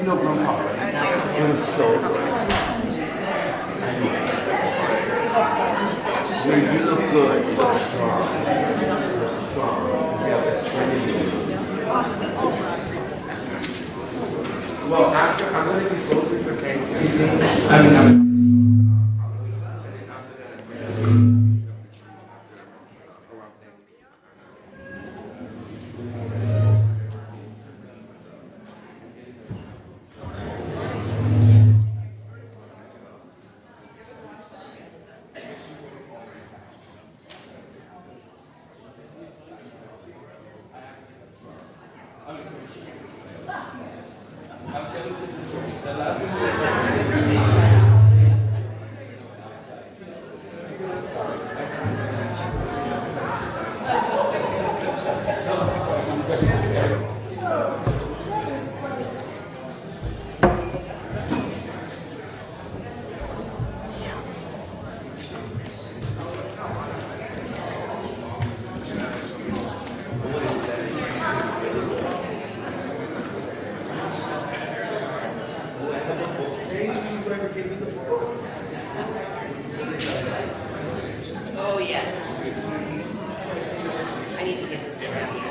no blue collar. It was so you look good. You look strong. Strong. You have that trinity. Well, after I'm going to be closing for Thanksgiving. I'm Oh, yeah. I need to get this around.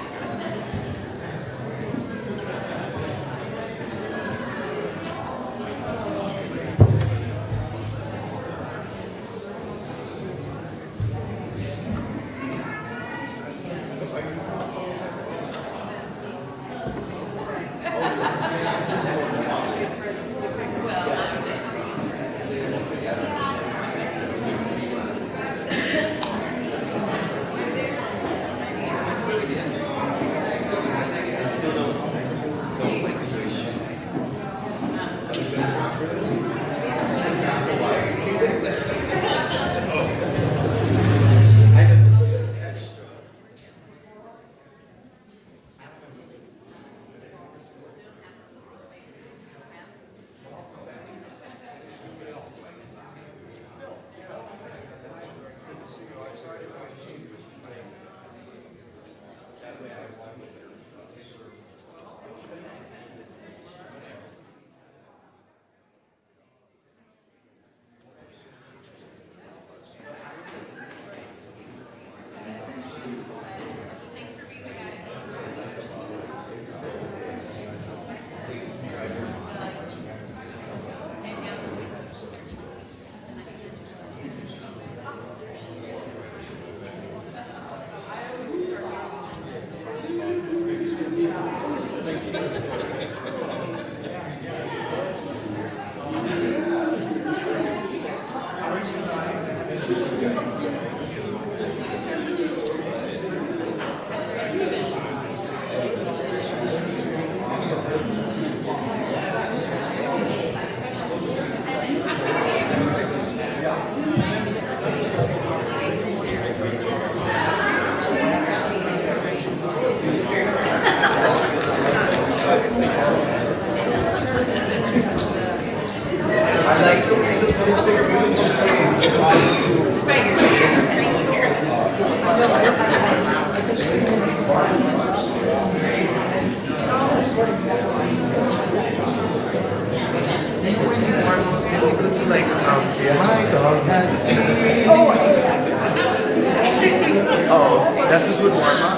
Oh, that's a good warm up.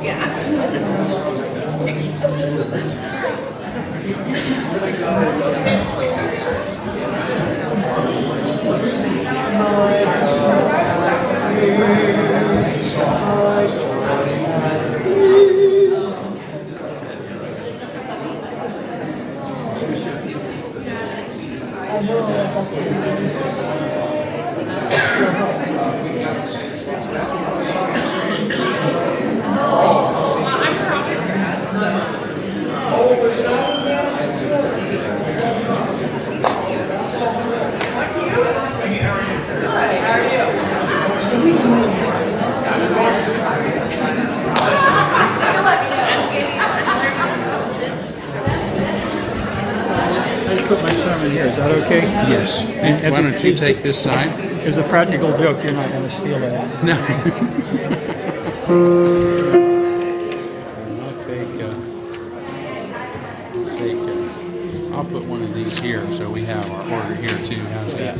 Yeah. Put my sermon here. Is that okay? Yes. And Why don't you take this side? As a practical joke, you're not going to steal that. No. I'll put one of these here so we have our order here too. How's that?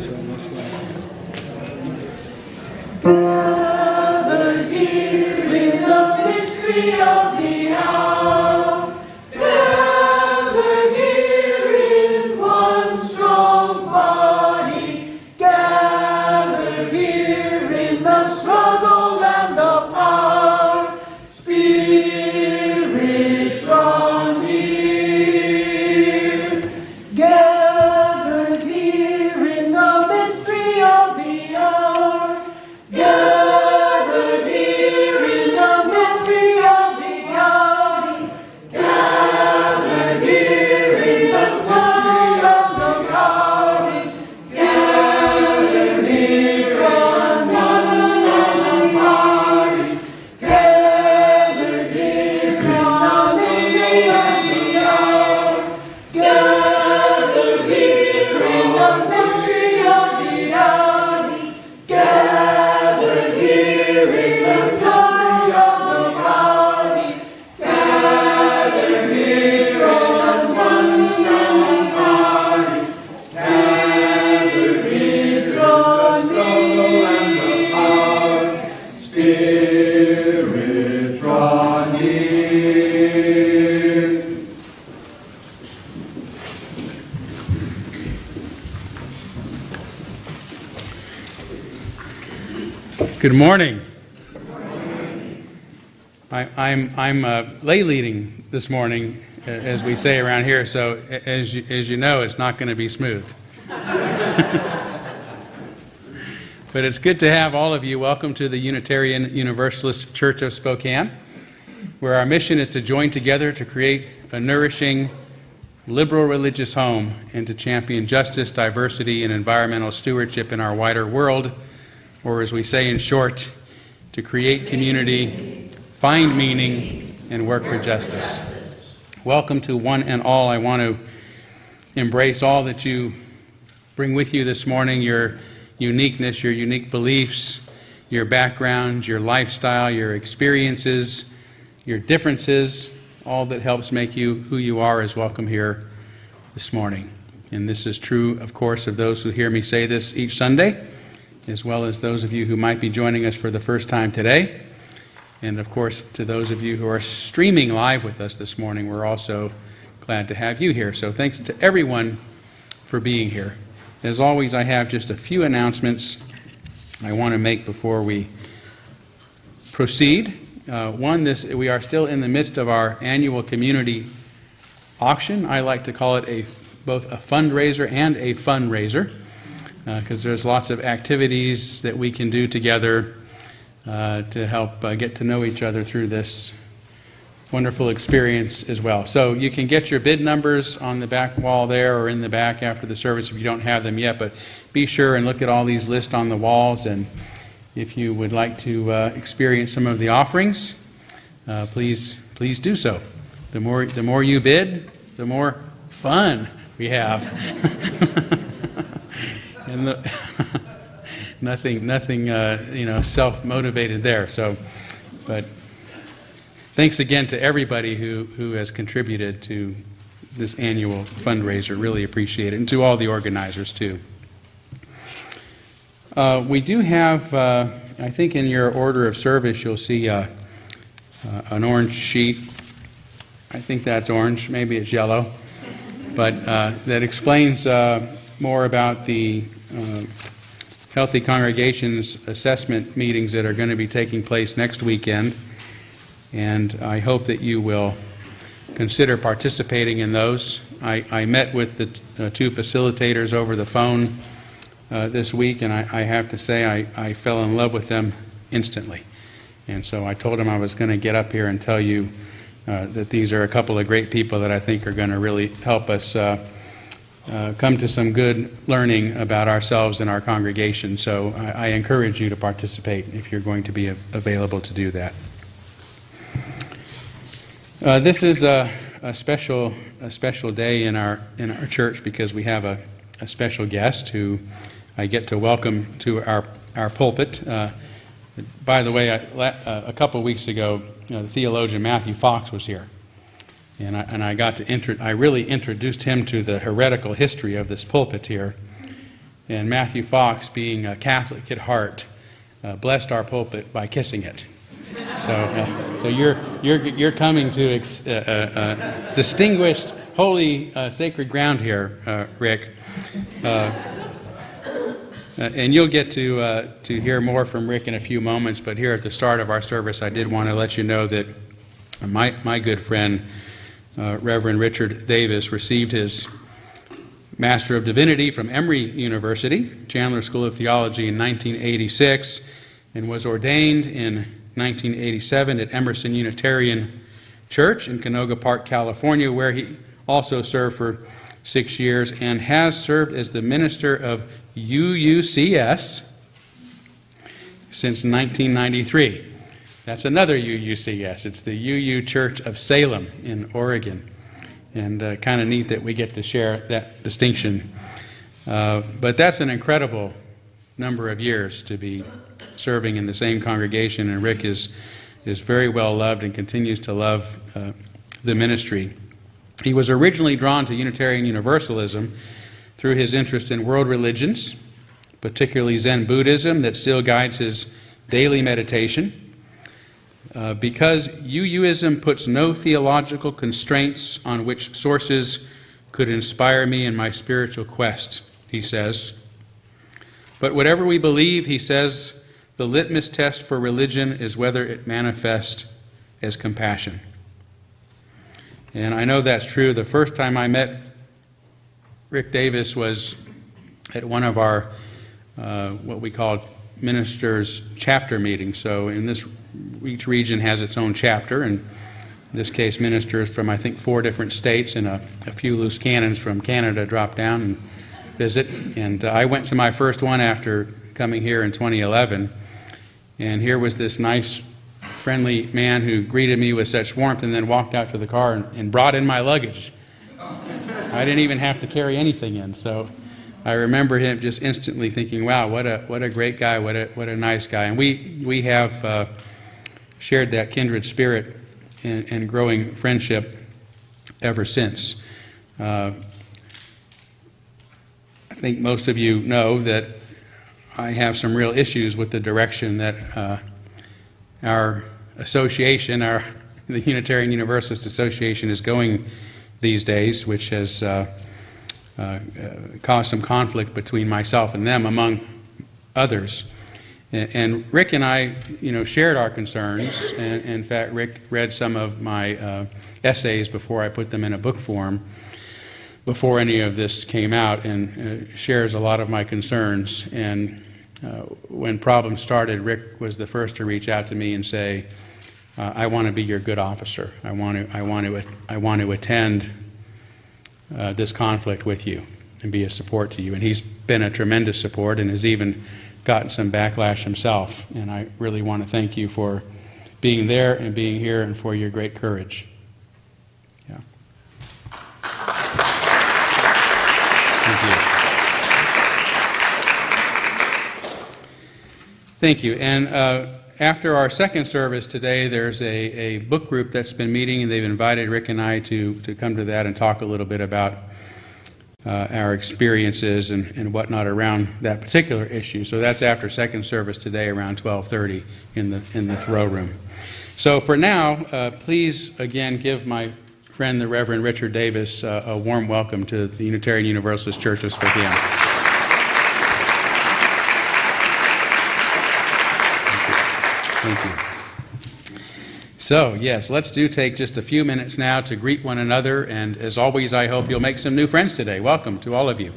Gather here in the mystery of the hour. Gather here in one strong body. Gather here in the struggle and the power. Spirit, draw near. Gathered here in the mystery of the hour. Gathered here in the mystery of the hour. Gathered here in the mystery of the power. Gathered here as one and a party. Gathered here in the mystery of the hour. Gathered here in the mystery of the hour. Gathered here in the knowledge of the body. Gathered here as one and a party. Gathered here draws near. Spirit, draw near. Good morning. I'm lay leading this morning, as we say around here. So as you know, it's not going to be smooth. But it's good to have all of you. Welcome to the Unitarian Universalist Church of Spokane, where our mission is to join together to create a nourishing, liberal religious home and to champion justice, diversity, and environmental stewardship in our wider world, or as we say in short, to create community, find meaning, and work for justice. Welcome to one and all. I want to embrace all that you bring with you this morning, your uniqueness, your unique beliefs, your background, your lifestyle, your experiences, your differences. All that helps make you who you are is welcome here this morning. And this is true, of course, of those who hear me say this each Sunday, as well as those of you who might be joining us for the first time today. And of course, to those of you who are streaming live with us this morning, we're also glad to have you here. So thanks to everyone for being here. As always, I have just a few announcements I want to make before we proceed. One, we are still in the midst of our annual community auction. I like to call it both a fundraiser and a funraiser, because there's lots of activities that we can do together to help get to know each other through this wonderful experience as well. So you can get your bid numbers on the back wall there or in the back after the service if you don't have them yet, but be sure and look at all these lists on the walls, and if you would like to experience some of the offerings, please do so. The more you bid, the more fun we have. And nothing self-motivated there. So, but thanks again to everybody who has contributed to this annual fundraiser. Really appreciate it, and to all the organizers too. We do have, I think, in your order of service, you'll see an orange sheet. I think that's orange. Maybe it's yellow, but that explains more about the Healthy Congregations assessment meetings that are going to be taking place next weekend. And I hope that you will consider participating in those. I met with the two facilitators over the phone this week, and I have to say I fell in love with them instantly. And so I told them I was going to get up here and tell you that these are a couple of great people that I think are going to really help us come to some good learning about ourselves and our congregation. So I encourage you to participate if you're going to be available to do that. This is a special day in our church because we have a special guest who I get to welcome to our pulpit. By the way, a couple of weeks ago, the theologian Matthew Fox was here, and I really introduced him to the heretical history of this pulpit here. And Matthew Fox, being a Catholic at heart, blessed our pulpit by kissing it. So you're coming to distinguished, holy, sacred ground here, Rick. And you'll get to hear more from Rick in a few moments, but here at the start of our service, I did want to let you know that my good friend, Reverend Richard Davis, received his Master of Divinity from Emory University, Chandler School of Theology, in 1986, and was ordained in 1987 at Emerson Unitarian Church in Canoga Park, California, where he also served for 6 years and has served as the minister of UUCS since 1993. That's another UUCS. It's the UU Church of Salem in Oregon. And kind of neat that we get to share that distinction. But that's an incredible number of years to be serving in the same congregation. And Rick is very well loved and continues to love the ministry. He was originally drawn to Unitarian Universalism through his interest in world religions, particularly Zen Buddhism, that still guides his daily meditation. Because UUism puts no theological constraints on which sources could inspire me in my spiritual quest, he says. But whatever we believe, he says, the litmus test for religion is whether it manifests as compassion. And I know that's true. The first time I met Rick Davis was at one of our what we call ministers' chapter meetings. So each region has its own chapter, and in this case ministers from I think 4 different states, and a few loose cannons from Canada dropped down and visit. And I went to my first one after coming here in 2011, and here was this nice, friendly man who greeted me with such warmth and then walked out to the car and brought in my luggage. I didn't even have to carry anything in. So I remember him just instantly thinking, wow, what a great guy, what a nice guy. And we have shared that kindred spirit and growing friendship ever since. I think most of you know that I have some real issues with the direction that our association, the Unitarian Universalist Association, is going these days, which has caused some conflict between myself and them, among others. And Rick and I, shared our concerns. And in fact, Rick read some of my essays before I put them in a book form, before any of this came out, and shares a lot of my concerns. And when problems started, Rick was the first to reach out to me and say, I want to be your good officer. I want to attend this conflict with you and be a support to you. And he's been a tremendous support and has even gotten some backlash himself. And I really want to thank you for being there and being here and for your great courage. Yeah. Thank you. Thank you. And after our second service today, there's a book group that's been meeting, and they've invited Rick and I to come to that and talk a little bit about our experiences and whatnot around that particular issue. So that's after second service today around 12:30 in the Thoreau room. So for now, please again give my friend the Reverend Richard Davis a warm welcome to the Unitarian Universalist Church of Spokane. Thank you. So, yes, let's take just a few minutes now to greet one another, and as always, I hope you'll make some new friends today. Welcome to all of you.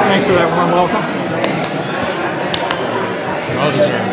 Thanks for that warm welcome. Well deserved.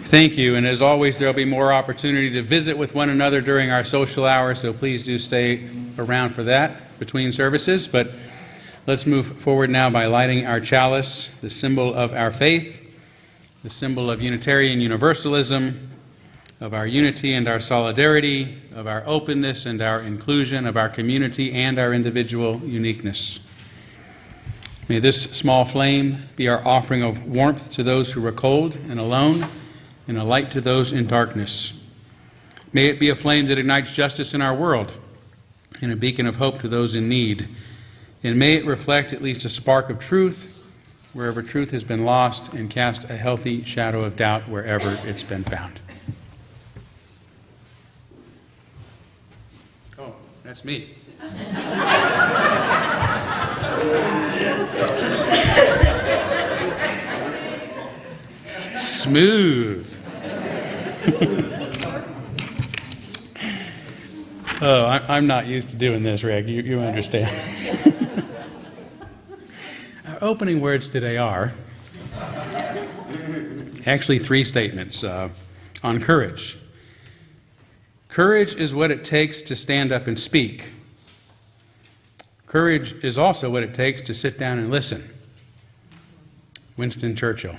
Thank you, and as always, there will be more opportunity to visit with one another during our social hour, so please do stay around for that between services. But let's move forward now by lighting our chalice, the symbol of our faith, the symbol of Unitarian Universalism, of our unity and our solidarity, of our openness and our inclusion, of our community and our individual uniqueness. May this small flame be our offering of warmth to those who are cold and alone, and a light to those in darkness. May it be a flame that ignites justice in our world, and a beacon of hope to those in need. And may it reflect at least a spark of truth wherever truth has been lost, and cast a healthy shadow of doubt wherever it's been found. Oh, that's me. Smooth. Oh, I'm not used to doing this, Reg. You understand. Our opening words today are actually three statements on courage. Courage is what it takes to stand up and speak. Courage is also what it takes to sit down and listen. Winston Churchill.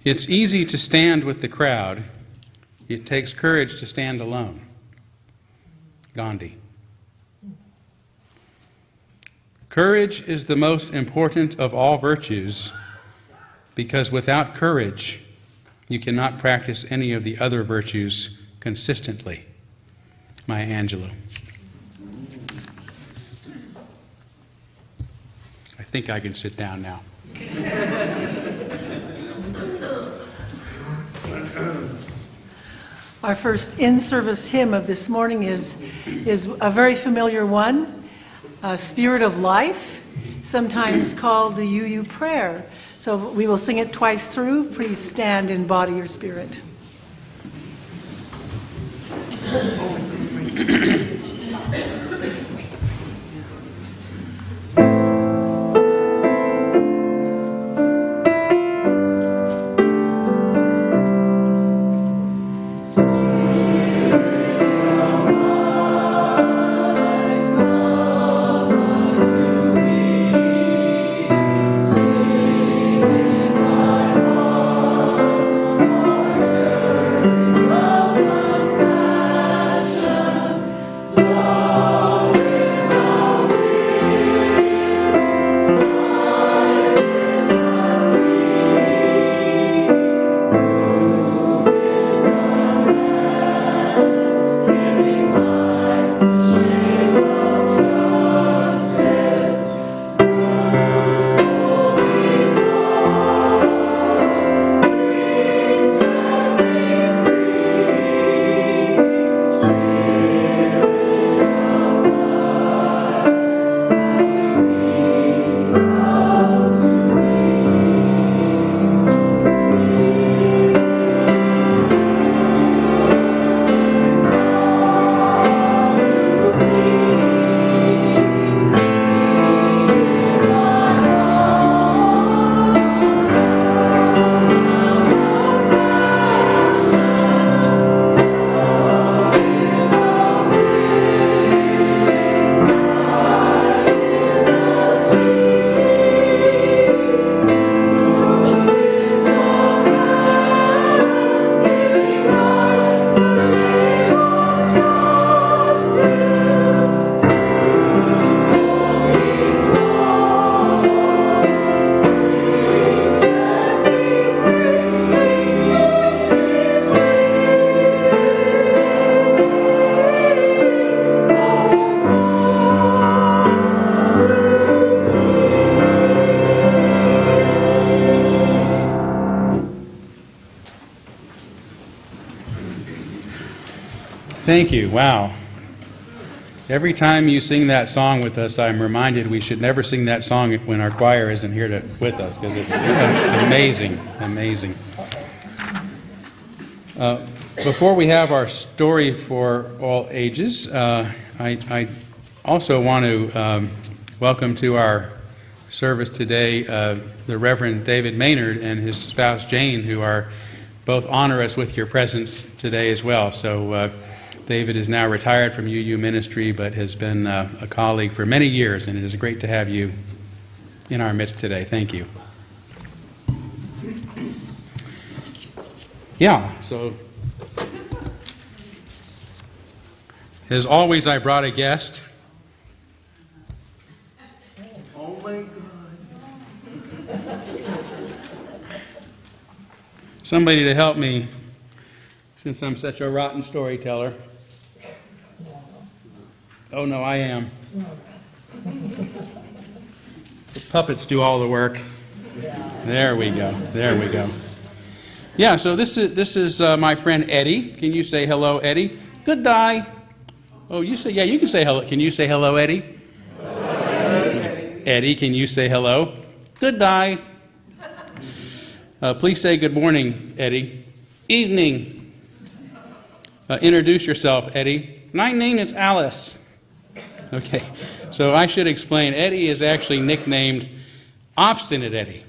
It's easy to stand with the crowd. It takes courage to stand alone. Gandhi. Courage is the most important of all virtues, because without courage, you cannot practice any of the other virtues consistently. Maya Angelou. I think I can sit down now. Our first in-service hymn of this morning is a very familiar one, Spirit of Life, sometimes called the UU Prayer. So we will sing it twice through. Please stand in body or spirit. Thank you. Wow. Every time you sing that song with us, I'm reminded we should never sing that song when our choir isn't here with us, because it's amazing, amazing. Before we have our story for all ages, I also want to welcome to our service today the Reverend David Maynard and his spouse Jane, who are both honor us with your presence today as well. So David is now retired from UU ministry, but has been a colleague for many years, and it is great to have you in our midst today. Thank you. Yeah, so as always, I brought a guest. Oh my God. Somebody to help me, since I'm such a rotten storyteller. Oh no, I am. The puppets do all the work. There we go. There we go. Yeah, so this is my friend Eddie. Can you say hello, Eddie? Good day. Oh, you say, yeah, you can say hello. Can you say hello, Eddie? Hello. Eddie, can you say hello? Good day. Please say good morning, Eddie. Evening. Introduce yourself, Eddie. My name is Alice. Okay, so I should explain. Eddie is actually nicknamed Obstinate Eddie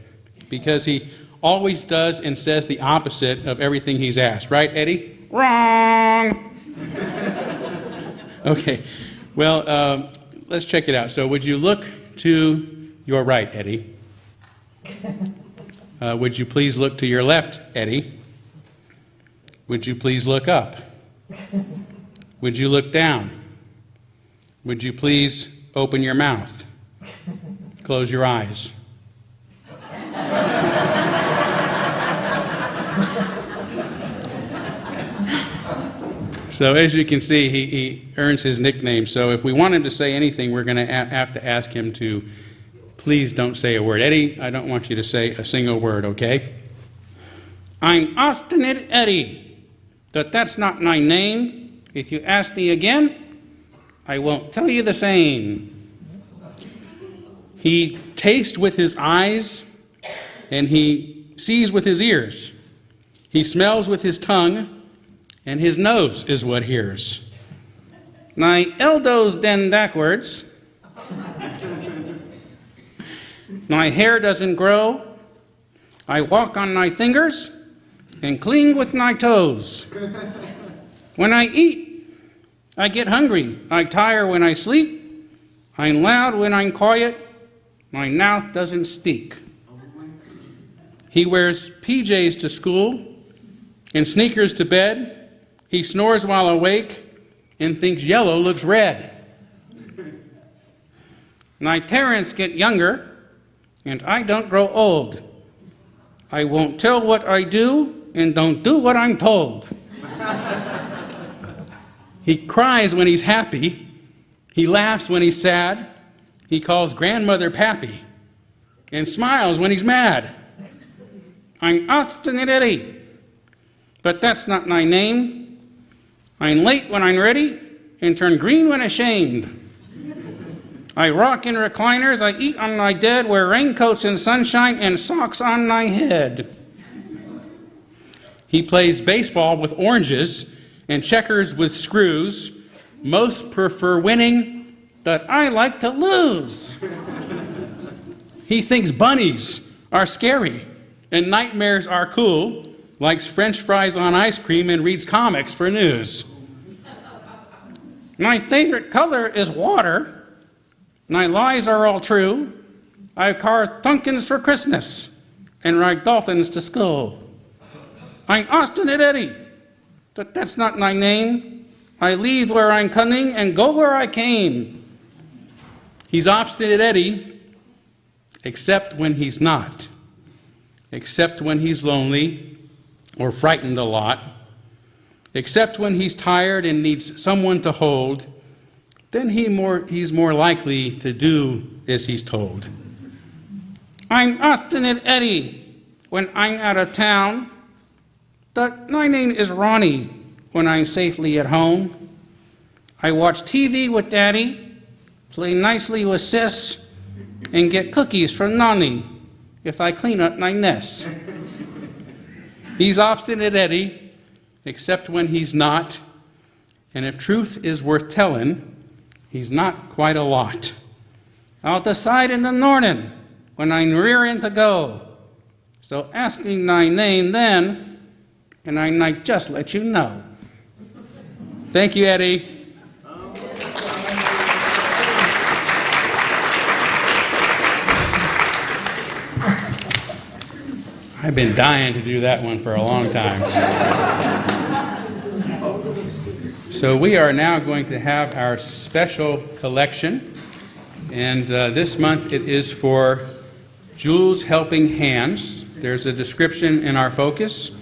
because he always does and says the opposite of everything he's asked. Right, Eddie? Wrong! Okay, well, let's check it out. So would you look to your right, Eddie? Would you please look to your left, Eddie? Would you please look up? Would you look down? Would you please open your mouth? Close your eyes. So as you can see, he earns his nickname. So if we want him to say anything, we're going to have to ask him to please don't say a word. Eddie, I don't want you to say a single word, okay? I'm Obstinate Eddie, but that's not my name. If you ask me again, I won't tell you the same. He tastes with his eyes, and he sees with his ears. He smells with his tongue, and his nose is what hears. My elbows bend backwards. My hair doesn't grow. I walk on my fingers and cling with my toes. When I eat, I get hungry. I tire when I sleep. I'm loud when I'm quiet. My mouth doesn't speak. He wears PJs to school and sneakers to bed. He snores while awake and thinks yellow looks red. My parents get younger, and I don't grow old. I won't tell what I do and don't do what I'm told. He cries when he's happy. He laughs when he's sad. He calls grandmother Pappy and smiles when he's mad. I'm Obstinate Eddie, but that's not my name. I'm late when I'm ready and turn green when ashamed. I rock in recliners, I eat on my bed, wear raincoats in sunshine and socks on my head. He plays baseball with oranges and checkers with screws. Most prefer winning, but I like to lose. He thinks bunnies are scary and nightmares are cool, likes French fries on ice cream, and reads comics for news. My favorite color is water. My lies are all true. I carve pumpkins for Christmas and ride dolphins to school. I'm Obstinate Eddie, but that's not my name. I leave where I'm coming and go where I came. He's Obstinate Eddie, except when he's not, except when he's lonely or frightened a lot, except when he's tired and needs someone to hold. Then he's more likely to do as he's told. I'm Obstinate Eddie when I'm out of town, but my name is Ronnie when I'm safely at home. I watch TV with Daddy, play nicely with Sis, and get cookies from Nani if I clean up my mess. He's Obstinate Eddie, except when he's not, and if truth is worth telling, he's not quite a lot. I'll decide in the morning when I'm rearing to go. So ask me my name then, and I might just let you know. Thank you, Eddie. I've been dying to do that one for a long time. So we are now going to have our special collection, and this month it is for Jules' Helping Hands. There's a description in our focus.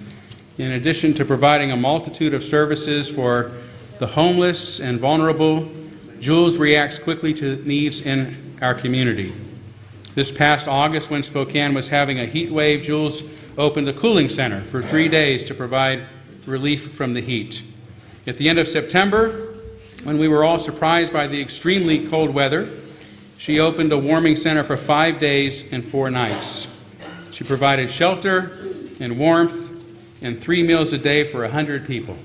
In addition to providing a multitude of services for the homeless and vulnerable, Jules reacts quickly to needs in our community. This past August, when Spokane was having a heat wave, Jules opened a cooling center for 3 days to provide relief from the heat. At the end of September, when we were all surprised by the extremely cold weather, she opened a warming center for 5 days and 4 nights. She provided shelter and warmth and 3 meals a day for 100 people.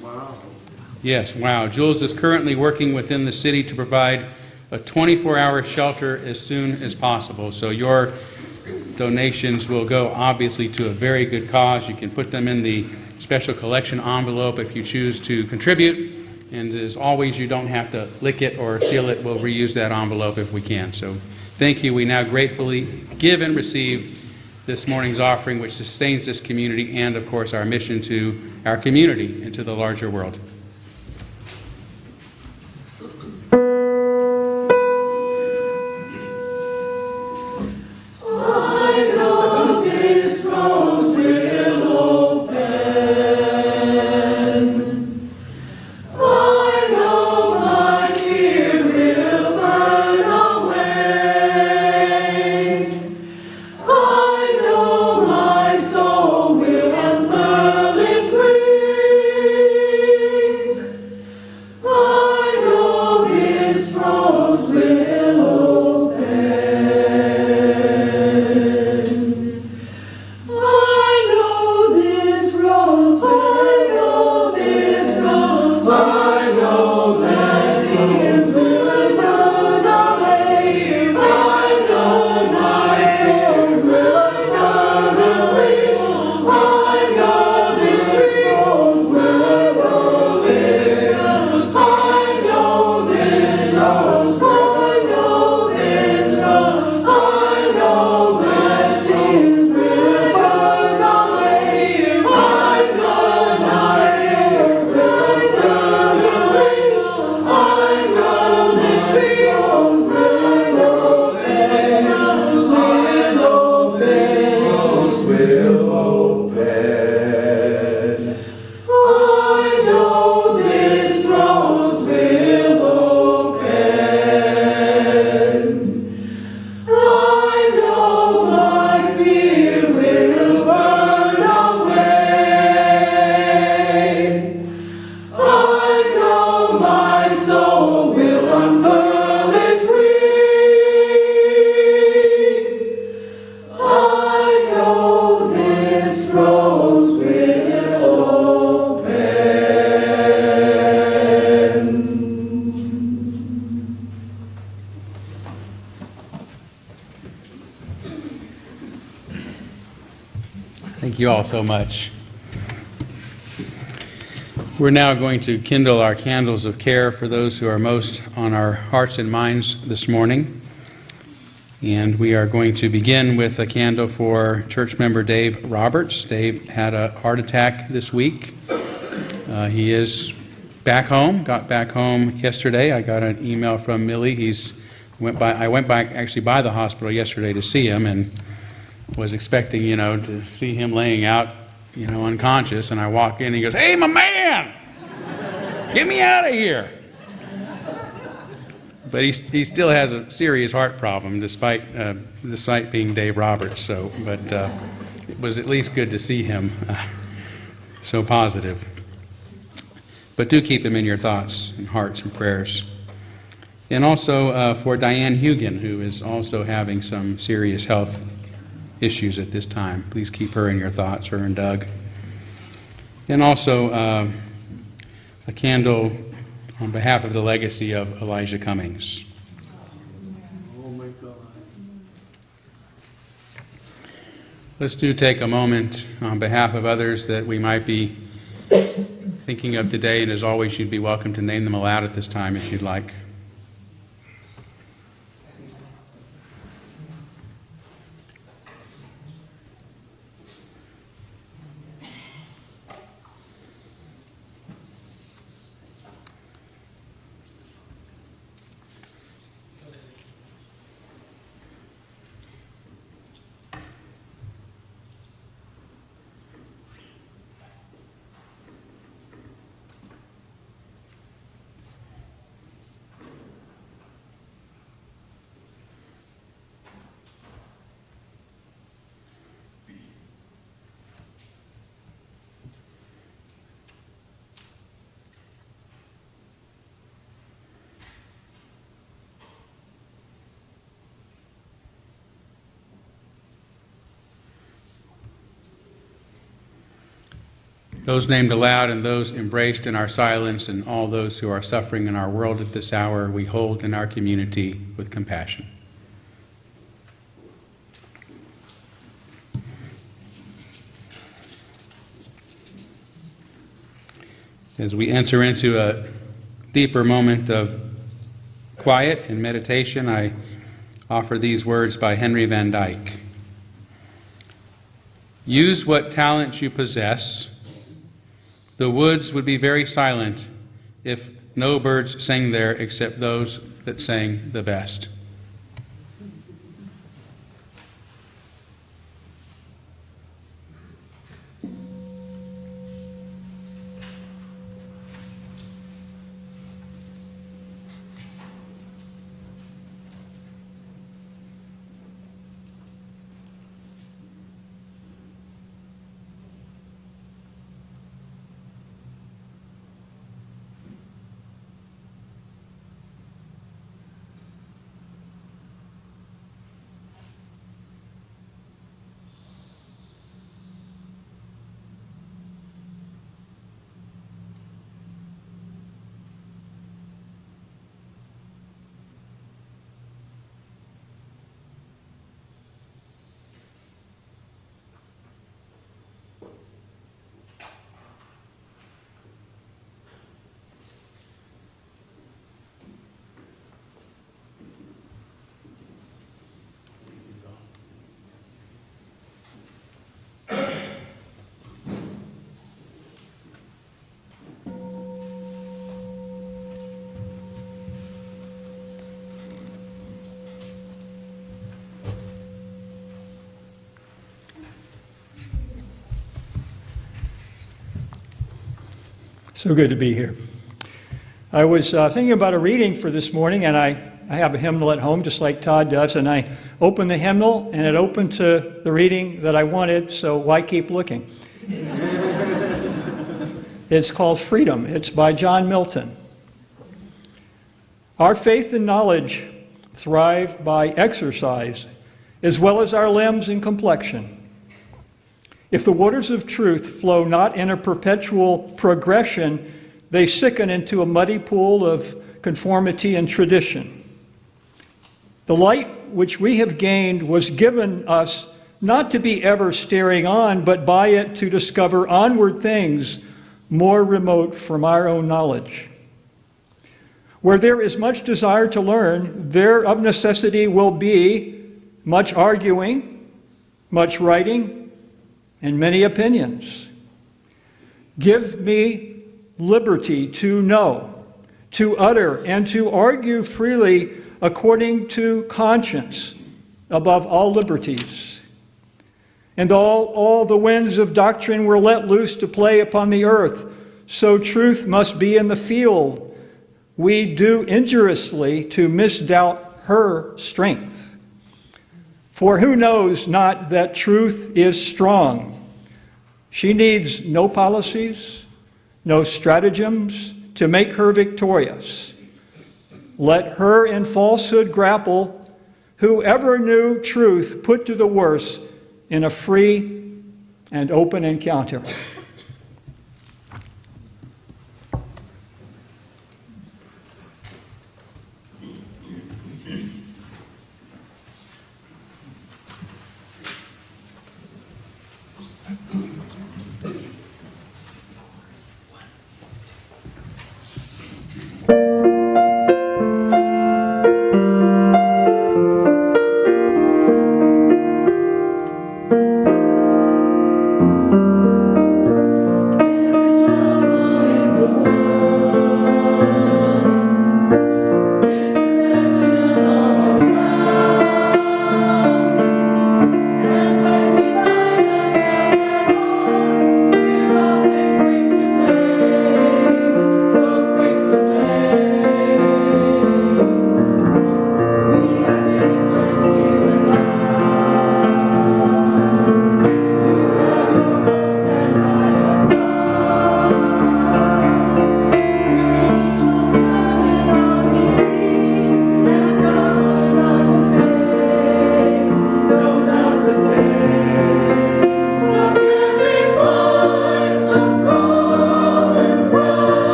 Wow. Yes, wow. Jules is currently working within the city to provide a 24-hour shelter as soon as possible. So your donations will go obviously to a very good cause. You can put them in the special collection envelope if you choose to contribute. And as always, you don't have to lick it or seal it. We'll reuse that envelope if we can. So thank you. We now gratefully give and receive this morning's offering, which sustains this community and, of course, our mission to our community and to the larger world. Thank you all so much. We're now going to kindle our candles of care for those who are most on our hearts and minds this morning. And we are going to begin with a candle for church member Dave Roberts. Dave had a heart attack this week. He is back home, got back home yesterday. I got an email from Millie. I went by the hospital yesterday to see him and was expecting, to see him laying out, unconscious. And I walk in and he goes, "Hey, my man, get me out of here." But he still has a serious heart problem despite being Dave Roberts. But it was at least good to see him so positive. But do keep him in your thoughts and hearts and prayers. And also for Diane Hugan, who is also having some serious health issues at this time. Please keep her in your thoughts, her and Doug. And also a candle on behalf of the legacy of Elijah Cummings. Let's take a moment on behalf of others that we might be thinking of today, and as always, you'd be welcome to name them aloud at this time if you'd like. Those named aloud and those embraced in our silence, and all those who are suffering in our world at this hour, we hold in our community with compassion. As we enter into a deeper moment of quiet and meditation, I offer these words by Henry Van Dyke. Use what talents you possess. The woods would be very silent if no birds sang there except those that sang the best. So good to be here. I was thinking about a reading for this morning, and I have a hymnal at home, just like Todd does, and I opened the hymnal, and it opened to the reading that I wanted, so why keep looking? It's called Freedom. It's by John Milton. Our faith and knowledge thrive by exercise, as well as our limbs and complexion. If the waters of truth flow not in a perpetual progression, they sicken into a muddy pool of conformity and tradition. The light which we have gained was given us not to be ever staring on, but by it to discover onward things more remote from our own knowledge. Where there is much desire to learn, there of necessity will be much arguing, much writing, and many opinions. Give me liberty to know, to utter, and to argue freely according to conscience, above all liberties. And all the winds of doctrine were let loose to play upon the earth, so truth must be in the field. We do injuriously to misdoubt her strength. For who knows not that truth is strong? She needs no policies, no stratagems to make her victorious. Let her in falsehood grapple. Whoever knew truth put to the worse in a free and open encounter.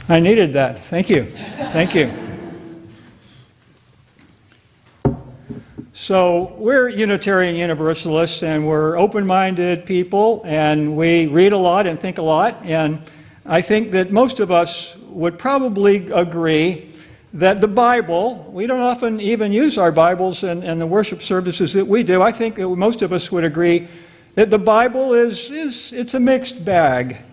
I needed that. Thank you. Thank you. So we're Unitarian Universalists, and we're open-minded people, and we read a lot and think a lot, and I think that most of us would probably agree that the Bible, we don't often even use our Bibles in the worship services that we do. I think that most of us would agree that the Bible it's a mixed bag.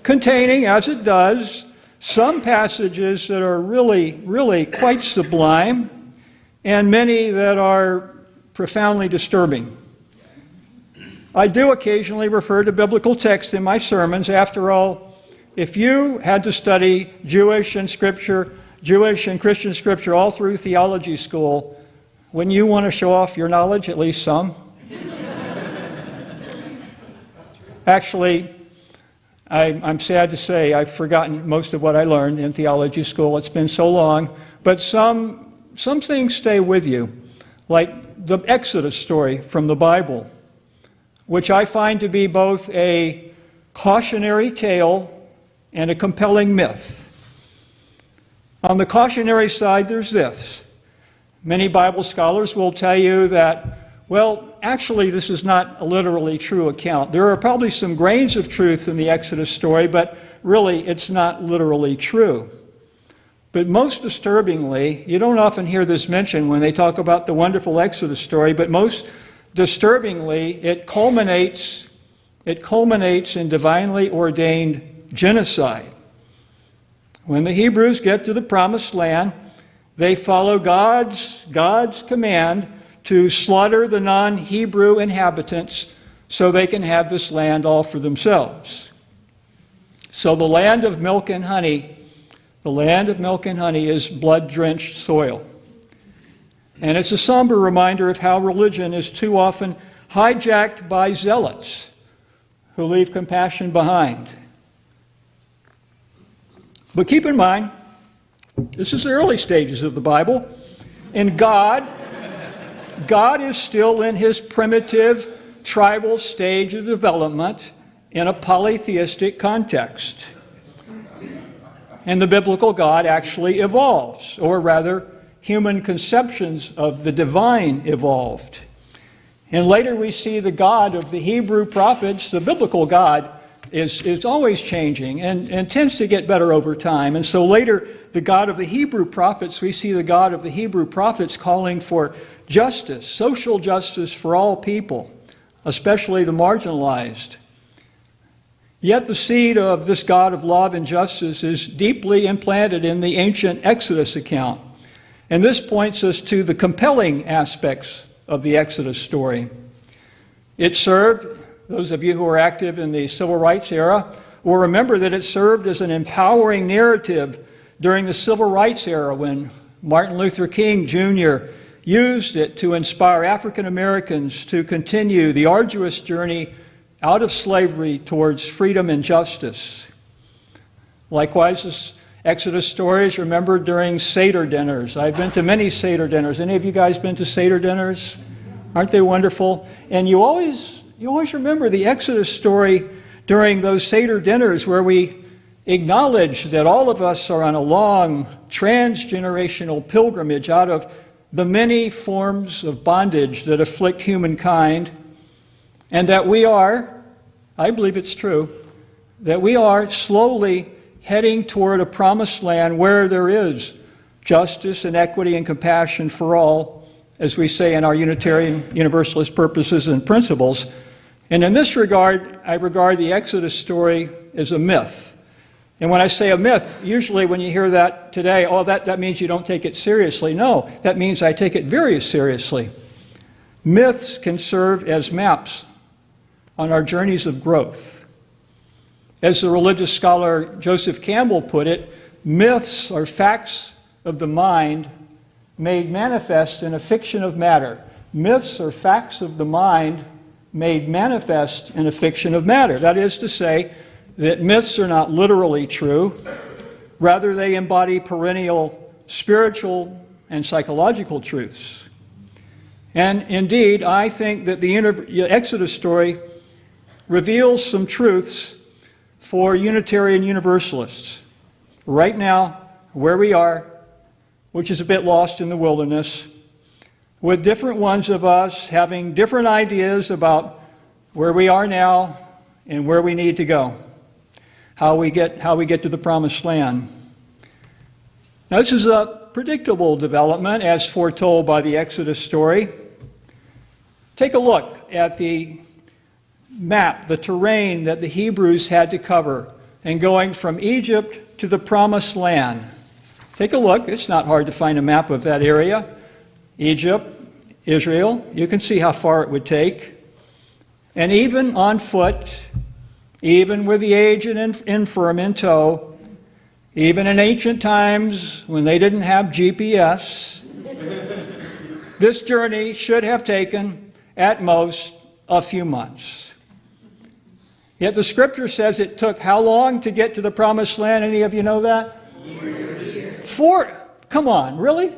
Containing, as it does, some passages that are really, really quite sublime, and many that are profoundly disturbing. I do occasionally refer to biblical texts in my sermons. After all, if you had to study Jewish and Christian scripture all through theology school, wouldn't you want to show off your knowledge, at least some? Actually, I'm sad to say I've forgotten most of what I learned in theology school. It's been so long. But some things stay with you, like the Exodus story from the Bible, which I find to be both a cautionary tale and a compelling myth. On the cautionary side, there's this. Many Bible scholars will tell you that, well, actually, this is not a literally true account. There are probably some grains of truth in the Exodus story, but really, it's not literally true. But most disturbingly, you don't often hear this mentioned when they talk about the wonderful Exodus story, but most disturbingly, it culminates in divinely ordained genocide. When the Hebrews get to the Promised Land, they follow God's command to slaughter the non-Hebrew inhabitants so they can have this land all for themselves. So the land of milk and honey is blood-drenched soil. And it's a somber reminder of how religion is too often hijacked by zealots who leave compassion behind. But keep in mind, this is the early stages of the Bible, and God is still in his primitive tribal stage of development in a polytheistic context. And the biblical God actually evolves, or rather, human conceptions of the divine evolved. And later we see the God of the Hebrew prophets, the biblical God, is always changing and tends to get better over time. And so later, the God of the Hebrew prophets, we see the God of the Hebrew prophets calling for justice, social justice for all people, especially the marginalized. Yet the seed of this God of love and justice is deeply implanted in the ancient Exodus account. And this points us to the compelling aspects of the Exodus story. It served, those of you who are active in the civil rights era will remember that it served as an empowering narrative during the civil rights era when Martin Luther King Jr. used it to inspire African Americans to continue the arduous journey out of slavery towards freedom and justice. Likewise, this Exodus story is remembered during Seder dinners. I've been to many Seder dinners. Any of you guys been to Seder dinners? Aren't they wonderful? And you always remember the Exodus story during those Seder dinners where we acknowledge that all of us are on a long transgenerational pilgrimage out of the many forms of bondage that afflict humankind, and that we are, I believe it's true, that we are slowly heading toward a promised land where there is justice and equity and compassion for all, as we say in our Unitarian Universalist purposes and principles. And in this regard, I regard the Exodus story as a myth. And when I say a myth, usually when you hear that today, that means you don't take it seriously. No, that means I take it very seriously. Myths can serve as maps on our journeys of growth. As the religious scholar Joseph Campbell put it, myths are facts of the mind made manifest in a fiction of matter. Myths are facts of the mind made manifest in a fiction of matter. That is to say, that myths are not literally true. Rather, they embody perennial spiritual and psychological truths. And indeed, I think that the Exodus story reveals some truths for Unitarian Universalists. Right now, where we are, which is a bit lost in the wilderness, with different ones of us having different ideas about where we are now and where we need to go, how we get to the promised land. Now, this is a predictable development as foretold by the Exodus story. Take a look at the map, the terrain that the Hebrews had to cover and going from Egypt to the Promised Land. Take a look. It's not hard to find a map of that area. Egypt, Israel. You can see how far it would take. And even on foot, even with the aged and infirm in tow, even in ancient times when they didn't have GPS, this journey should have taken, at most, a few months. Yet the scripture says it took how long to get to the Promised Land? Any of you know that? Years. Come on, really?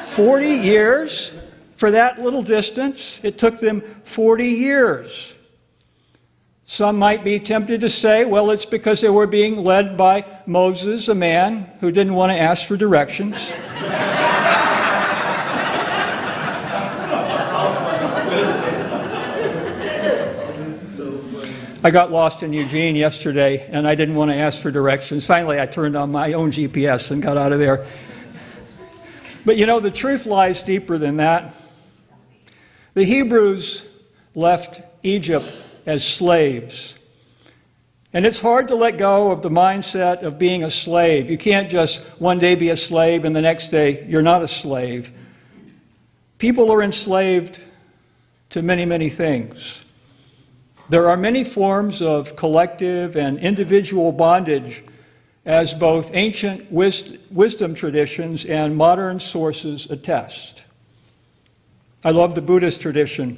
40 years for that little distance? It took them 40 years. Some might be tempted to say, well, it's because they were being led by Moses, a man who didn't want to ask for directions. I got lost in Eugene yesterday, and I didn't want to ask for directions. Finally, I turned on my own GPS and got out of there. But you know, the truth lies deeper than that. The Hebrews left Egypt as slaves. And it's hard to let go of the mindset of being a slave. You can't just one day be a slave and the next day you're not a slave. People are enslaved to many, many things. There are many forms of collective and individual bondage, as both ancient wisdom traditions and modern sources attest. I love the Buddhist tradition.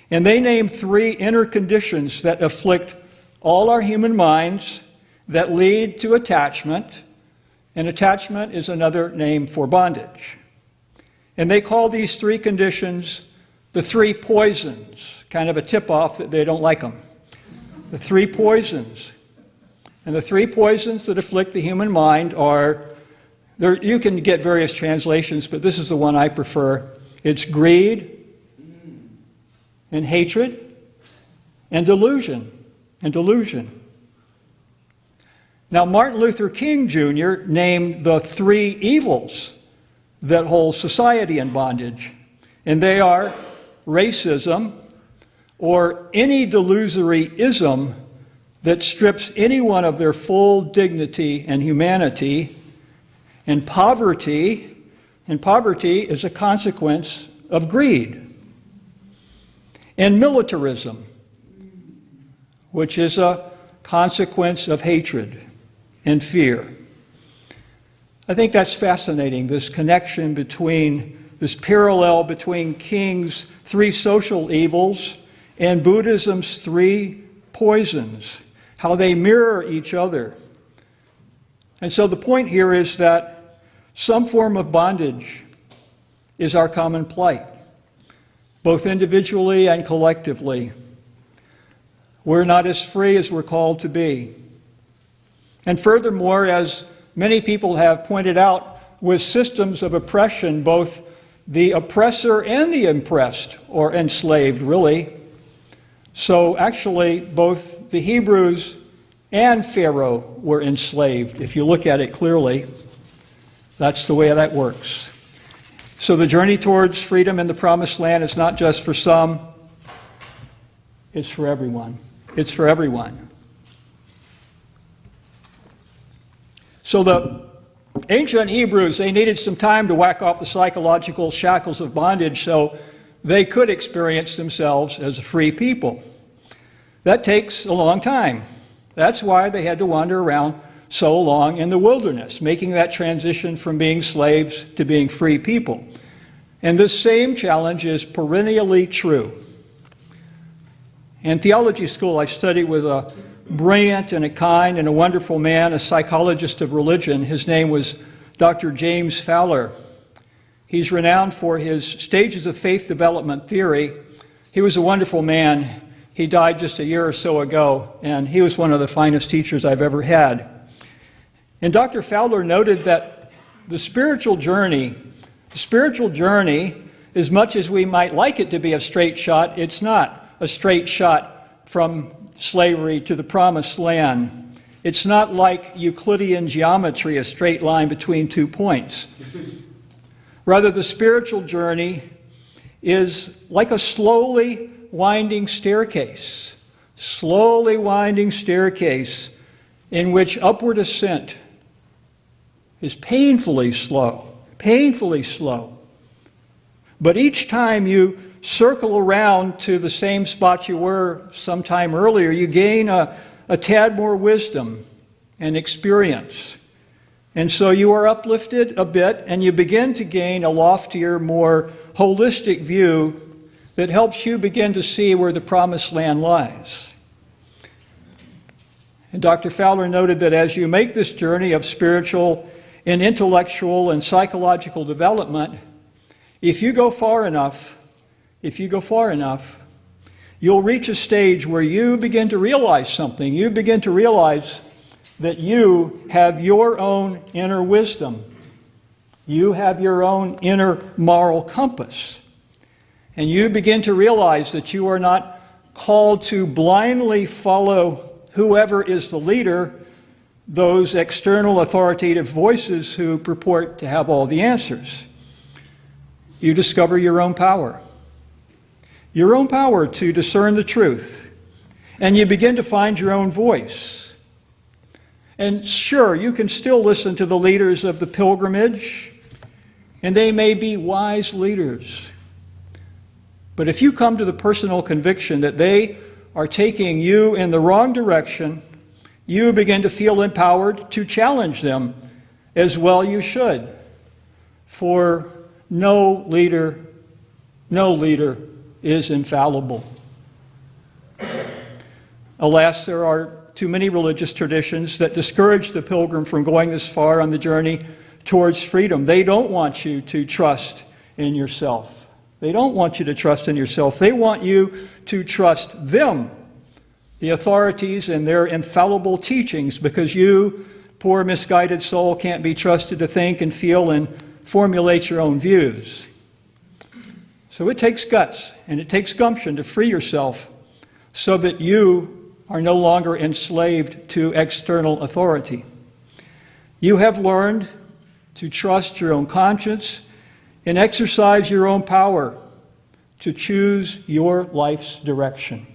And they name 3 inner conditions that afflict all our human minds that lead to attachment, and attachment is another name for bondage. And they call these 3 conditions the 3 poisons, kind of a tip-off that they don't like them. The 3 poisons. And the 3 poisons that afflict the human mind are, you can get various translations, but this is the one I prefer. It's greed and hatred and delusion. Now, Martin Luther King Jr. named the 3 evils that hold society in bondage, and they are racism, or any delusory ism that strips anyone of their full dignity and humanity, and poverty is a consequence of greed, and militarism, which is a consequence of hatred and fear. I think that's fascinating, this connection this parallel between King's 3 social evils and Buddhism's 3 poisons, how they mirror each other. And so the point here is that some form of bondage is our common plight, both individually and collectively. We're not as free as we're called to be. And furthermore, as many people have pointed out, with systems of oppression, both the oppressor and the oppressed, or enslaved, really. So actually, both the Hebrews and Pharaoh were enslaved. If you look at it clearly, that's the way that works. So the journey towards freedom in the Promised Land is not just for some, it's for everyone. It's for everyone. So the ancient Hebrews, they needed some time to whack off the psychological shackles of bondage so they could experience themselves as a free people. That takes a long time. That's why they had to wander around so long in the wilderness, making that transition from being slaves to being free people. And this same challenge is perennially true. In theology school, I studied with a brilliant and a kind and a wonderful man, a psychologist of religion. His name was Dr. James Fowler. He's renowned for his stages of faith development theory. He was a wonderful man. He died just a year or so ago, and he was one of the finest teachers I've ever had. And Dr. Fowler noted that the spiritual journey, as much as we might like it to be a straight shot, it's not a straight shot from slavery to the Promised Land. It's not like Euclidean geometry, a straight line between 2 points. Rather, the spiritual journey is like a slowly winding staircase. in which upward ascent is painfully slow, painfully slow. But each time you circle around to the same spot you were sometime earlier, you gain a tad more wisdom and experience. And so you are uplifted a bit, and you begin to gain a loftier, more holistic view that helps you begin to see where the promised land lies. And Dr. Fowler noted that as you make this journey of spiritual and intellectual and psychological development, if you go far enough, you'll reach a stage where you begin to realize something. You begin to realize that you have your own inner wisdom. You have your own inner moral compass. And you begin to realize that you are not called to blindly follow whoever is the leader, those external authoritative voices who purport to have all the answers. You discover your own power to discern the truth, and you begin to find your own voice. And sure, you can still listen to the leaders of the pilgrimage, and they may be wise leaders. But if you come to the personal conviction that they are taking you in the wrong direction, you begin to feel empowered to challenge them, as well you should. For no leader is infallible. Alas, there are too many religious traditions that discourage the pilgrim from going this far on the journey towards freedom. They don't want you to trust in yourself. They don't want you to trust in yourself. They want you to trust them, the authorities and their infallible teachings, because you, poor misguided soul, can't be trusted to think and feel and formulate your own views. So it takes guts and it takes gumption to free yourself so that you are no longer enslaved to external authority. You have learned to trust your own conscience and exercise your own power to choose your life's direction.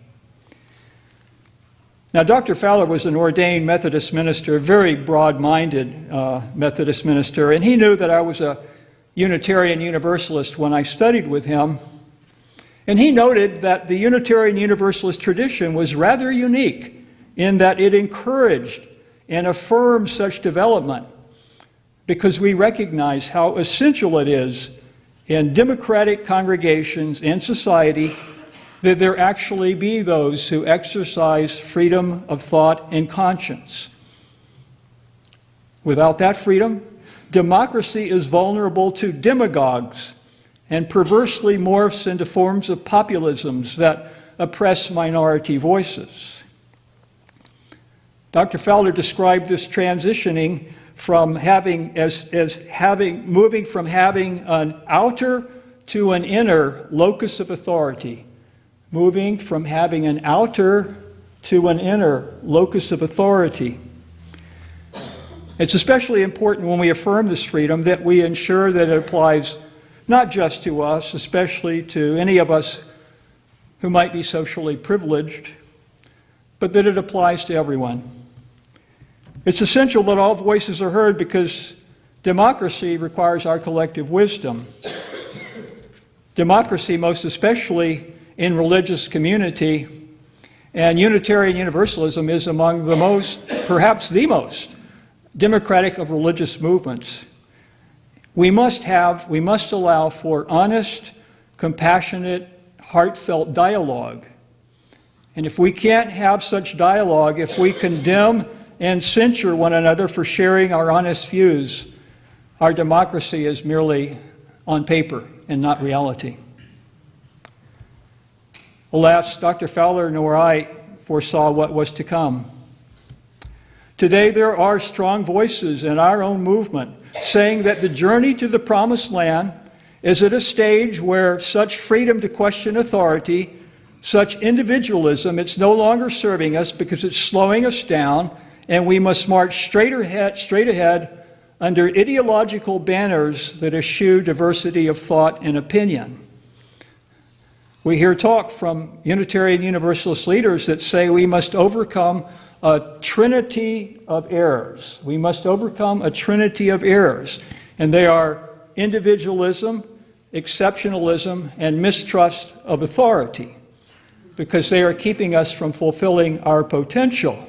Now, Dr. Fowler was an ordained Methodist minister, a very broad-minded Methodist minister, and he knew that I was a Unitarian Universalist when I studied with him. And he noted that the Unitarian Universalist tradition was rather unique in that it encouraged and affirmed such development, because we recognize how essential it is in democratic congregations and society that there actually be those who exercise freedom of thought and conscience. Without that freedom, democracy is vulnerable to demagogues and perversely morphs into forms of populisms that oppress minority voices. Dr. Fowler described this transitioning from moving from having an outer to an inner locus of authority. Moving from having an outer to an inner locus of authority. It's especially important when we affirm this freedom that we ensure that it applies not just to us, especially to any of us who might be socially privileged, but that it applies to everyone. It's essential that all voices are heard because democracy requires our collective wisdom. Democracy, most especially in religious community, and Unitarian Universalism is among the most, perhaps the most, democratic of religious movements. We must allow for honest, compassionate, heartfelt dialogue. And if we can't have such dialogue, if we condemn and censure one another for sharing our honest views, our democracy is merely on paper and not reality. Alas, Dr. Fowler nor I foresaw what was to come. Today there are strong voices in our own movement saying that the journey to the promised land is at a stage where such freedom to question authority, such individualism, it's no longer serving us because it's slowing us down, and we must march straight ahead under ideological banners that eschew diversity of thought and opinion. We hear talk from Unitarian Universalist leaders that say we must overcome a trinity of errors. We must overcome a trinity of errors. And they are individualism, exceptionalism, and mistrust of authority, because they are keeping us from fulfilling our potential.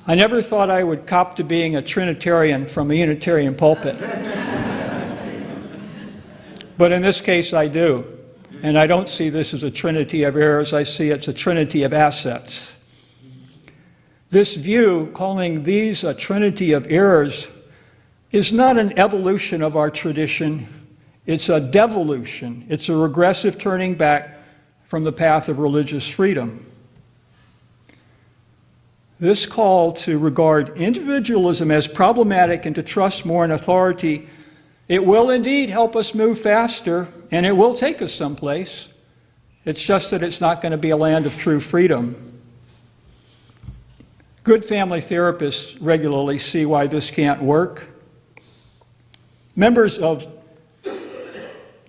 I never thought I would cop to being a Trinitarian from a Unitarian pulpit. But in this case, I do. And I don't see this as a trinity of errors. I see it's a trinity of assets. This view, calling these a trinity of errors, is not an evolution of our tradition. It's a devolution. It's a regressive turning back from the path of religious freedom. This call to regard individualism as problematic and to trust more in authority, it will indeed help us move faster, and it will take us someplace. It's just that it's not going to be a land of true freedom. Good family therapists regularly see why this can't work. Members of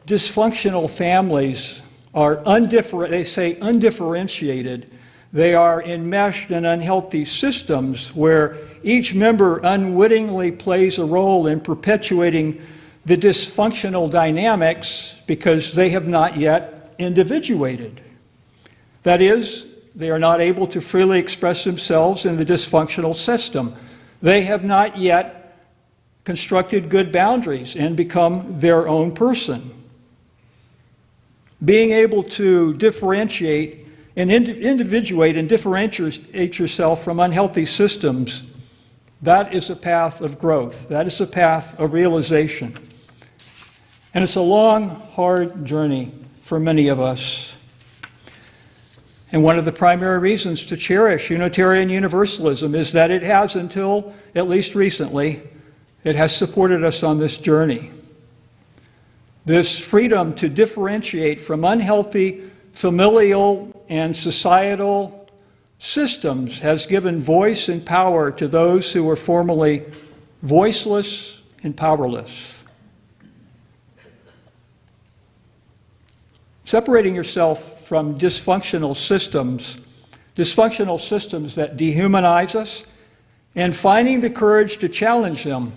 dysfunctional families are undifferentiated. They are enmeshed in unhealthy systems where each member unwittingly plays a role in perpetuating the dysfunctional dynamics because they have not yet individuated. That is, they are not able to freely express themselves in the dysfunctional system. They have not yet constructed good boundaries and become their own person. Being able to differentiate and individuate and differentiate yourself from unhealthy systems, that is a path of growth. That is a path of realization. And it's a long, hard journey for many of us. And one of the primary reasons to cherish Unitarian Universalism is that it has, until at least recently, it has supported us on this journey. This freedom to differentiate from unhealthy familial and societal systems has given voice and power to those who were formerly voiceless and powerless. Separating yourself from dysfunctional systems that dehumanize us, and finding the courage to challenge them,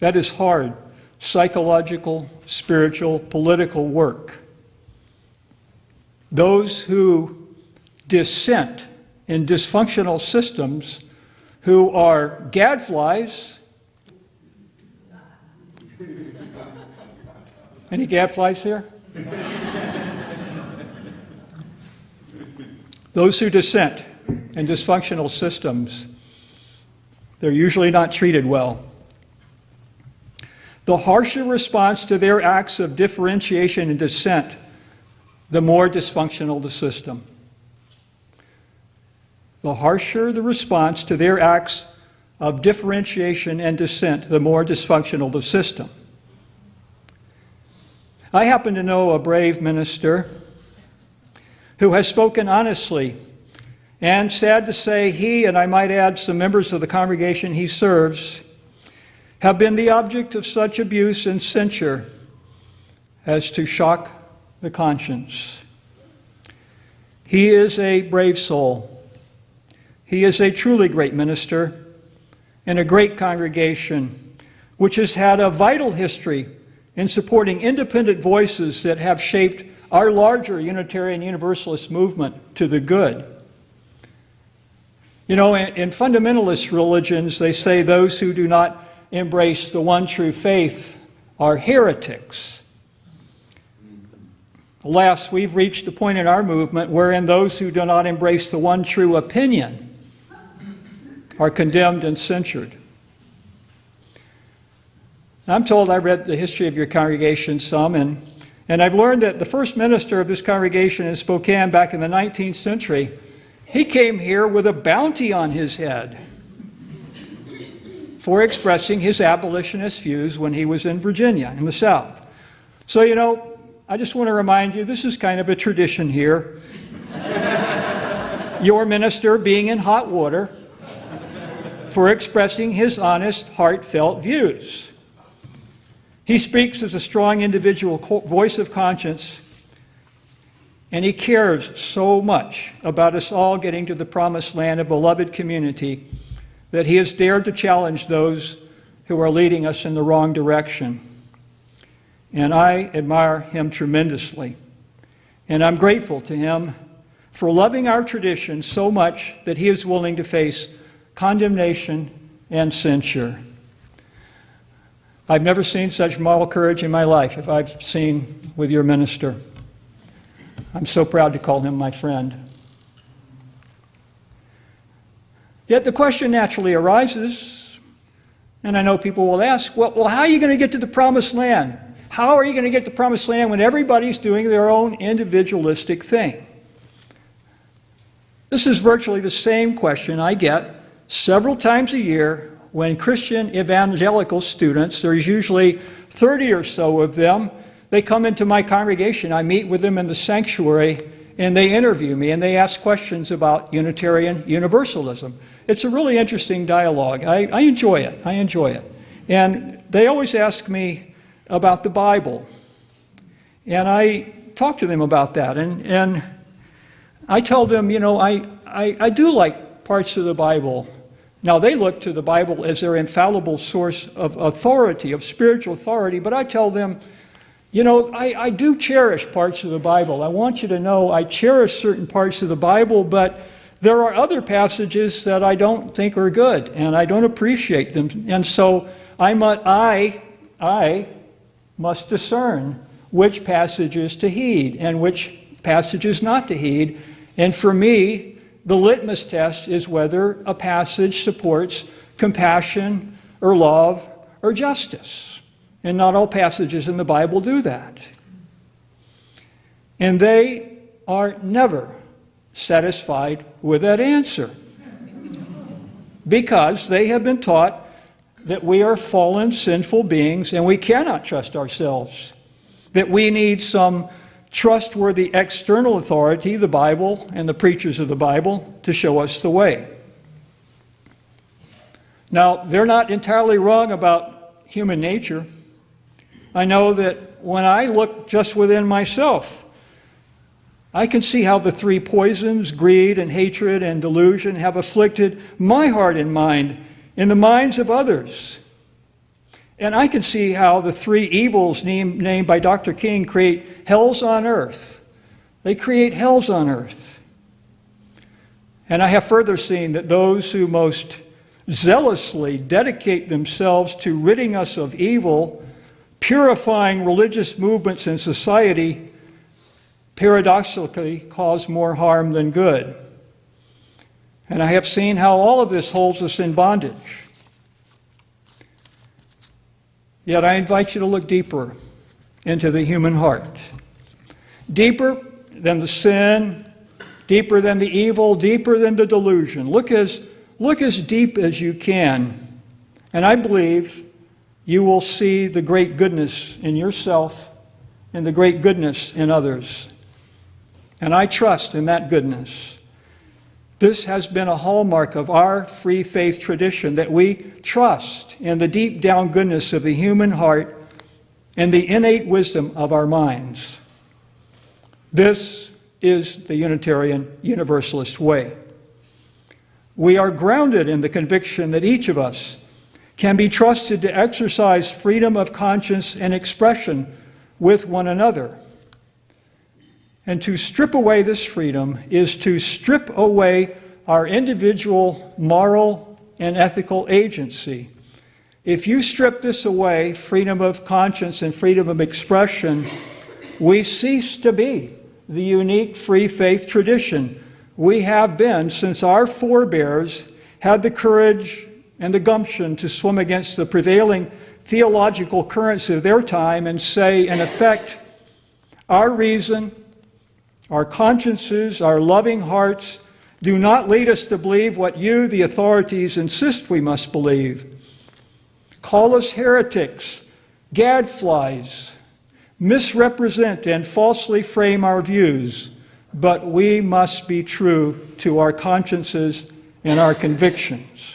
that is hard, psychological, spiritual, political work. Those who dissent in dysfunctional systems, who are gadflies. Any gadflies here? Those who dissent in dysfunctional systems, they're usually not treated well. The harsher response to their acts of differentiation and dissent, the more dysfunctional the system. The harsher the response to their acts of differentiation and dissent, the more dysfunctional the system. I happen to know a brave minister who has spoken honestly, and sad to say, he, and I might add some members of the congregation he serves, have been the object of such abuse and censure as to shock the conscience. He is a brave soul. He is a truly great minister in a great congregation which has had a vital history in supporting independent voices that have shaped our larger Unitarian Universalist movement to the good. You know, in fundamentalist religions, they say those who do not embrace the one true faith are heretics. Alas, we've reached a point in our movement wherein those who do not embrace the one true opinion are condemned and censured. I'm told, I read the history of your congregation some, and I've learned that the first minister of this congregation in Spokane back in the 19th century, he came here with a bounty on his head for expressing his abolitionist views when he was in Virginia, in the South. So, you know, I just want to remind you, this is kind of a tradition here. Your minister being in hot water for expressing his honest, heartfelt views. He speaks as a strong individual voice of conscience, And he cares so much about us all getting to the promised land of beloved community that he has dared to challenge those who are leading us in the wrong direction. And I admire him tremendously. And I'm grateful to him for loving our tradition so much that he is willing to face condemnation and censure. I've never seen such moral courage in my life as I've seen with your minister. I'm so proud to call him my friend. Yet the question naturally arises, and I know people will ask, well, how are you going to get to the promised land? How are you going to get to the promised land when everybody's doing their own individualistic thing? This is virtually the same question I get several times a year when Christian evangelical students, there's usually 30 or so of them, they come into my congregation. I meet with them in the sanctuary, and they interview me, and they ask questions about Unitarian Universalism. It's a really interesting dialogue. I enjoy it. I enjoy it. And they always ask me about the Bible. And I talk to them about that. And I tell them, I do like parts of the Bible. Now, they look to the Bible as their infallible source of authority, of spiritual authority, but I tell them, I do cherish parts of the Bible. I want you to know I cherish certain parts of the Bible, but there are other passages that I don't think are good, and I don't appreciate them. And so I must discern which passages to heed and which passages not to heed. And for me, the litmus test is whether a passage supports compassion or love or justice. And not all passages in the Bible do that. And they are never satisfied with that answer, because they have been taught that we are fallen, sinful beings and we cannot trust ourselves, that we need some trustworthy external authority, the Bible and the preachers of the Bible, to show us the way. Now, they're not entirely wrong about human nature. I know that when I look just within myself, I can see how the three poisons, greed and hatred and delusion, have afflicted my heart and mind in the minds of others. And I can see how the three evils named by Dr. King create hells on earth. They create hells on earth. And I have further seen that those who most zealously dedicate themselves to ridding us of evil, purifying religious movements in society, paradoxically cause more harm than good. And I have seen how all of this holds us in bondage. Yet I invite you to look deeper into the human heart. Deeper than the sin, deeper than the evil, deeper than the delusion. Look as deep as you can. And I believe you will see the great goodness in yourself and the great goodness in others. And I trust in that goodness. This has been a hallmark of our free faith tradition, that we trust in the deep down goodness of the human heart and the innate wisdom of our minds. This is the Unitarian Universalist way. We are grounded in the conviction that each of us can be trusted to exercise freedom of conscience and expression with one another. And to strip away this freedom is to strip away our individual moral and ethical agency. If you strip this away, freedom of conscience and freedom of expression, we cease to be the unique free faith tradition we have been since our forebears had the courage and the gumption to swim against the prevailing theological currents of their time and say, in effect, our reason, our consciences, our loving hearts do not lead us to believe what you, the authorities, insist we must believe. Call us heretics, gadflies, misrepresent and falsely frame our views, but we must be true to our consciences and our convictions.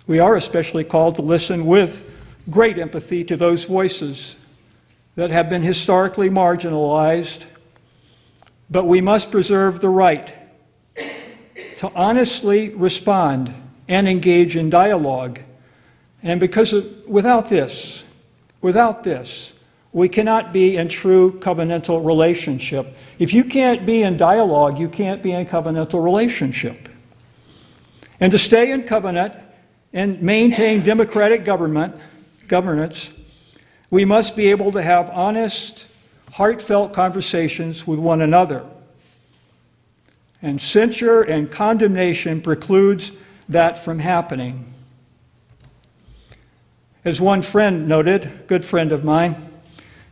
We are especially called to listen with great empathy to those voices that have been historically marginalized, but we must preserve the right to honestly respond and engage in dialogue. And without this, we cannot be in true covenantal relationship. If you can't be in dialogue, you can't be in covenantal relationship. And to stay in covenant and maintain democratic governance, we must be able to have honest, heartfelt conversations with one another. And censure and condemnation precludes that from happening. As one friend noted, good friend of mine,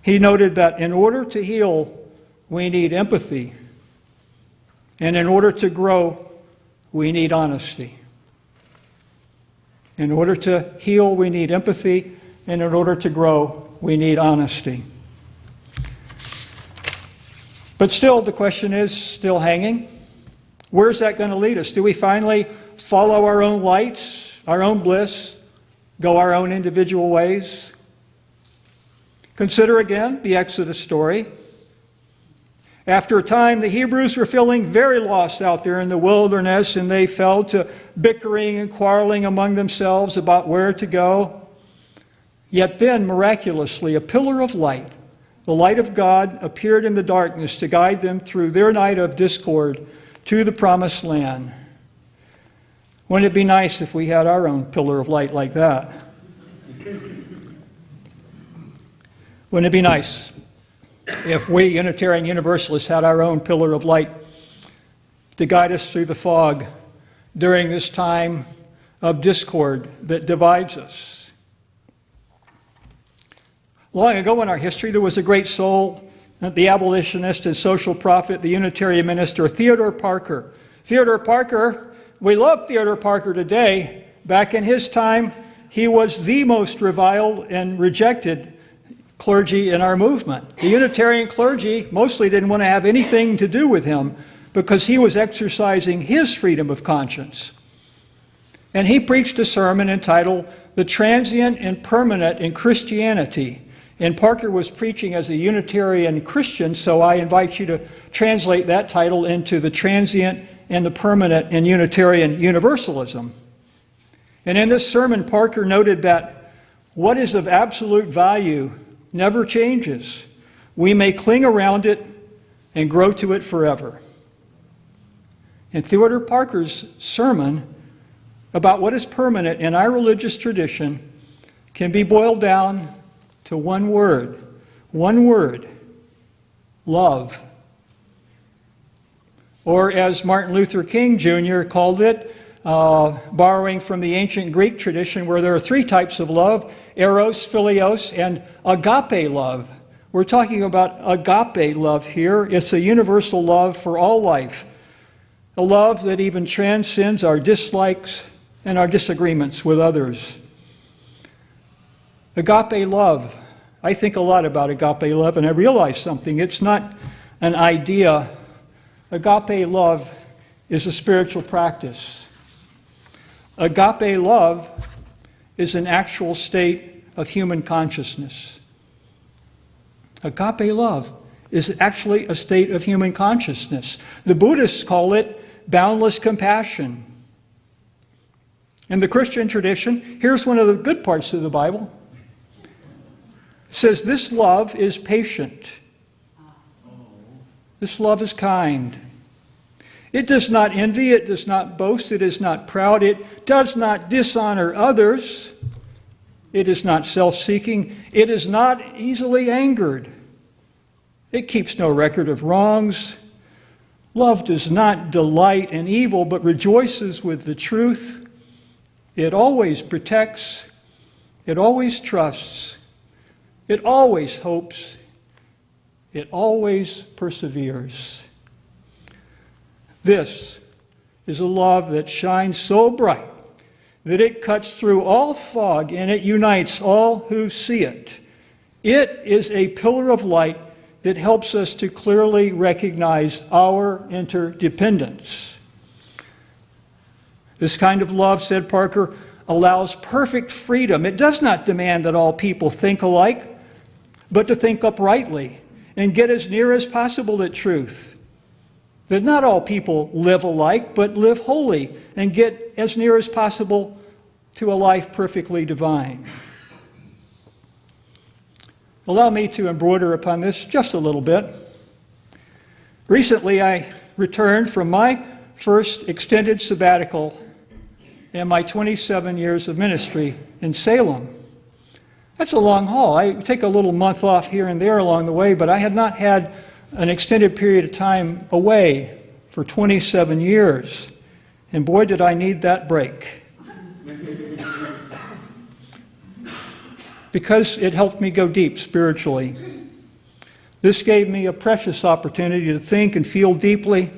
he noted that in order to heal, we need empathy. And in order to grow, we need honesty. In order to heal, we need empathy. And in order to grow, we need honesty. But still, the question is still hanging. Where's that going to lead us? Do we finally follow our own lights, our own bliss, go our own individual ways? Consider again the Exodus story. After a time, the Hebrews were feeling very lost out there in the wilderness, and they fell to bickering and quarreling among themselves about where to go. Yet then, miraculously, a pillar of light, the light of God, appeared in the darkness to guide them through their night of discord to the promised land. Wouldn't it be nice if we had our own pillar of light like that? Wouldn't it be nice if we Unitarian Universalists had our own pillar of light to guide us through the fog during this time of discord that divides us? Long ago in our history, there was a great soul, the abolitionist and social prophet, the Unitarian minister, Theodore Parker. Theodore Parker, we love Theodore Parker today. Back in his time, he was the most reviled and rejected clergy in our movement. The Unitarian clergy mostly didn't want to have anything to do with him because he was exercising his freedom of conscience. And he preached a sermon entitled "The Transient and Permanent in Christianity." And Parker was preaching as a Unitarian Christian, so I invite you to translate that title into "The Transient and the Permanent in Unitarian Universalism." And in this sermon, Parker noted that what is of absolute value never changes. We may cling around it and grow to it forever. And Theodore Parker's sermon about what is permanent in our religious tradition can be boiled down to one word, love. Or as Martin Luther King Jr. called it, borrowing from the ancient Greek tradition where there are three types of love: eros, philios, and agape love. We're talking about agape love here. It's a universal love for all life, a love that even transcends our dislikes and our disagreements with others. Agape love. I think a lot about agape love, and I realize something. It's not an idea. Agape love is a spiritual practice. Agape love is an actual state of human consciousness. Agape love is actually a state of human consciousness. The Buddhists call it boundless compassion. In the Christian tradition, here's one of the good parts of the Bible. It says, this love is patient. This love is kind. It does not envy, it does not boast, it is not proud, it does not dishonor others, it is not self-seeking, it is not easily angered, it keeps no record of wrongs. Love does not delight in evil, but rejoices with the truth. It always protects, it always trusts, it always hopes, it always perseveres. This is a love that shines so bright that it cuts through all fog and it unites all who see it. It is a pillar of light that helps us to clearly recognize our interdependence. This kind of love, said Parker, allows perfect freedom. It does not demand that all people think alike, but to think uprightly and get as near as possible to truth. That not all people live alike, but live holy and get as near as possible to a life perfectly divine. Allow me to embroider upon this just a little bit. Recently, I returned from my first extended sabbatical in my 27 years of ministry in Salem. That's a long haul. I take a little month off here and there along the way, but I had not had an extended period of time away for 27 years. And boy, did I need that break. Because it helped me go deep spiritually. This gave me a precious opportunity to think and feel deeply.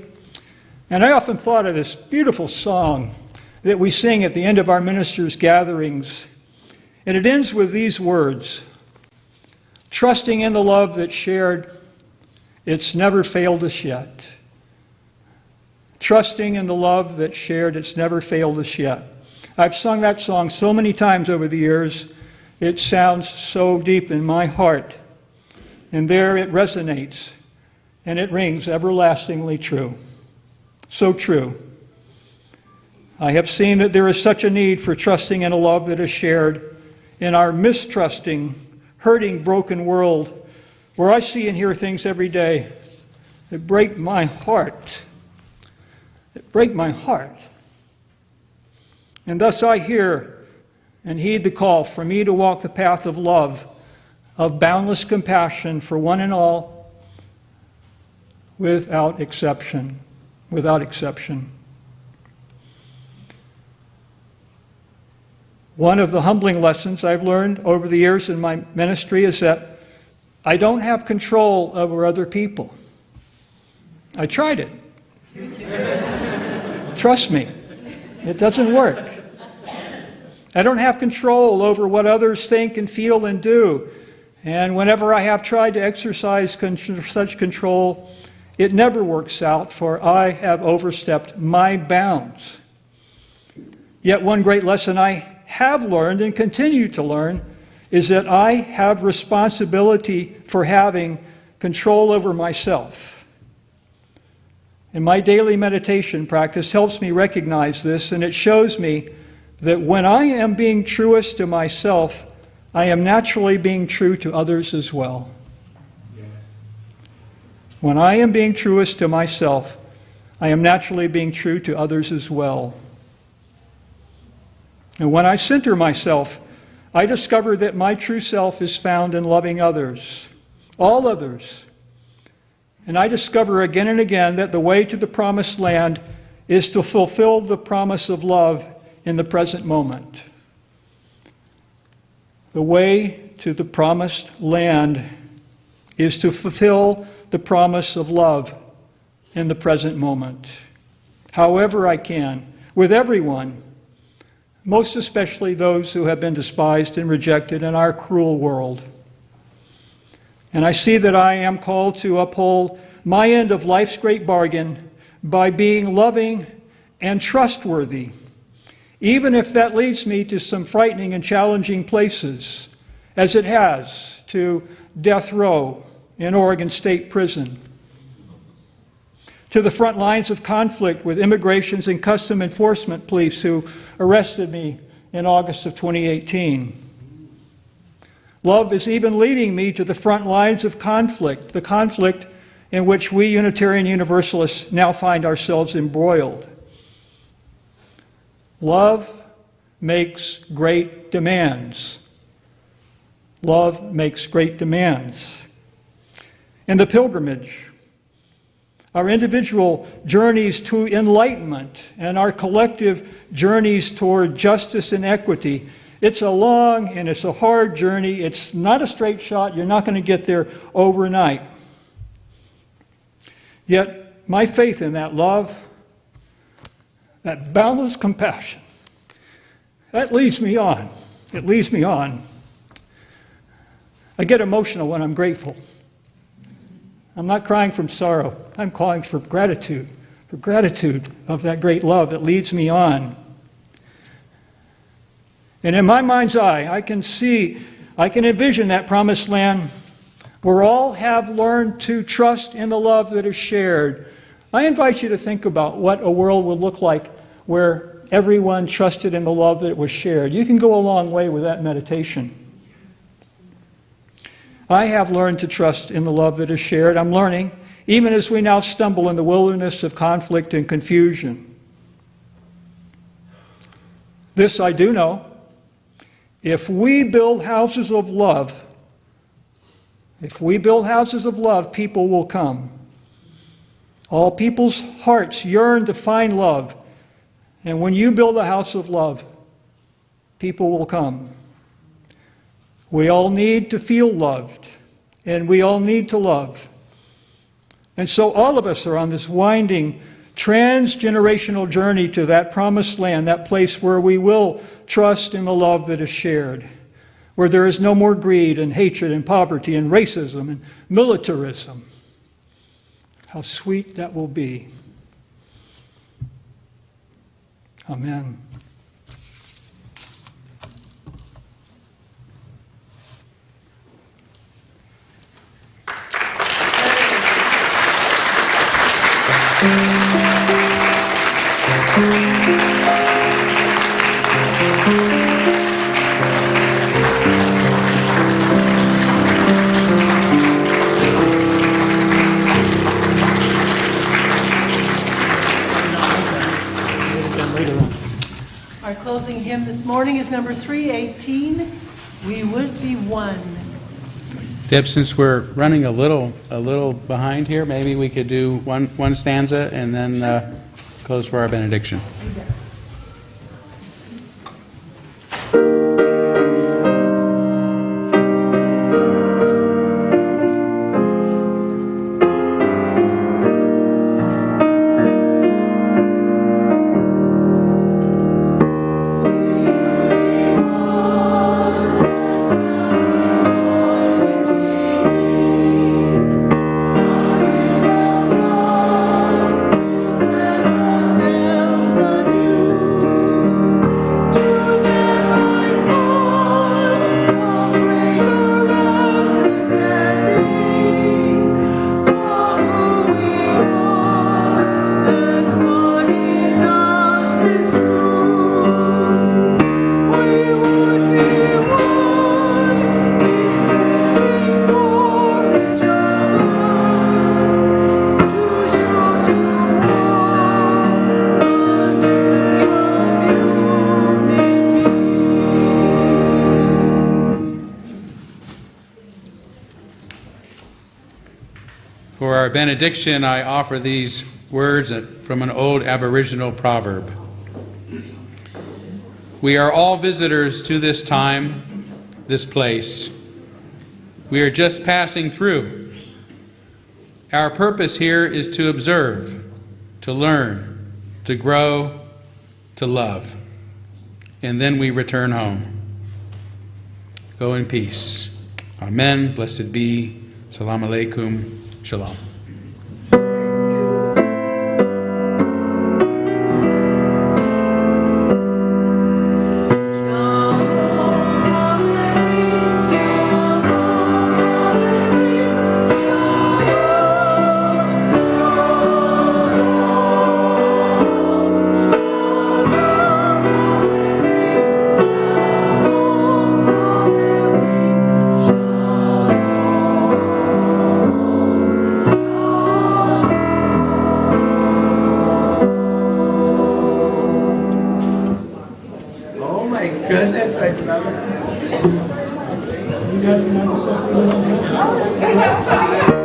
And I often thought of this beautiful song that we sing at the end of our ministers' gatherings. And it ends with these words: trusting in the love that's shared, it's never failed us yet. Trusting in the love that's shared, it's never failed us yet. I've sung that song so many times over the years. It sounds so deep in my heart. And there it resonates, and it rings everlastingly true. So true. I have seen that there is such a need for trusting in a love that is shared in our mistrusting, hurting, broken world, where I see and hear things every day that break my heart. That break my heart. And thus I hear and heed the call for me to walk the path of love, of boundless compassion for one and all, without exception. Without exception. One of the humbling lessons I've learned over the years in my ministry is that I don't have control over other people. I tried it. Trust me, it doesn't work. I don't have control over what others think and feel and do. And whenever I have tried to exercise such control, it never works out, for I have overstepped my bounds. Yet one great lesson I have learned and continue to learn is that I have responsibility for having control over myself. And my daily meditation practice helps me recognize this, and it shows me that when I am being truest to myself, I am naturally being true to others as well. Yes. When I am being truest to myself, I am naturally being true to others as well. And when I center myself, I discover that my true self is found in loving others, all others. And I discover again and again that the way to the promised land is to fulfill the promise of love in the present moment. The way to the promised land is to fulfill the promise of love in the present moment. However I can, with everyone, most especially those who have been despised and rejected in our cruel world. And I see that I am called to uphold my end of life's great bargain by being loving and trustworthy, even if that leads me to some frightening and challenging places, as it has to death row in Oregon State Prison, to the front lines of conflict with immigrations and custom enforcement police who arrested me in August of 2018. Love is even leading me to the front lines of conflict, the conflict in which we Unitarian Universalists now find ourselves embroiled. Love makes great demands. Love makes great demands. In the pilgrimage, our individual journeys to enlightenment and our collective journeys toward justice and equity, it's a long and it's a hard journey. It's not a straight shot. You're not going to get there overnight. Yet my faith in that love, that boundless compassion, that leads me on. It leads me on. I get emotional when I'm grateful. I'm not crying from sorrow. I'm crying for gratitude of that great love that leads me on. And in my mind's eye, I can envision that promised land We all have learned to trust in the love that is shared. I invite you to think about what a world would look like where everyone trusted in the love that was shared. You can go a long way with that meditation. I have learned to trust in the love that is shared. I'm learning, even as we now stumble in the wilderness of conflict and confusion. This I do know. If we build houses of love, people will come. All people's hearts yearn to find love. And when you build a house of love, people will come. We all need to feel loved, and we all need to love. And so all of us are on this winding, transgenerational journey to that promised land, that place where we will trust in the love that is shared, where there is no more greed and hatred and poverty and racism and militarism. How sweet that will be. Amen. Our closing hymn this morning is number 318, We Would Be One. Deb, since we're running a little behind here, maybe we could do one stanza and then close for our benediction. For our benediction, I offer these words from an old Aboriginal proverb. We are all visitors to this time, this place. We are just passing through. Our purpose here is to observe, to learn, to grow, to love. And then we return home. Go in peace. Amen. Blessed be. Salam alaikum. Shalom. Goodness, I love it. You guys remember something?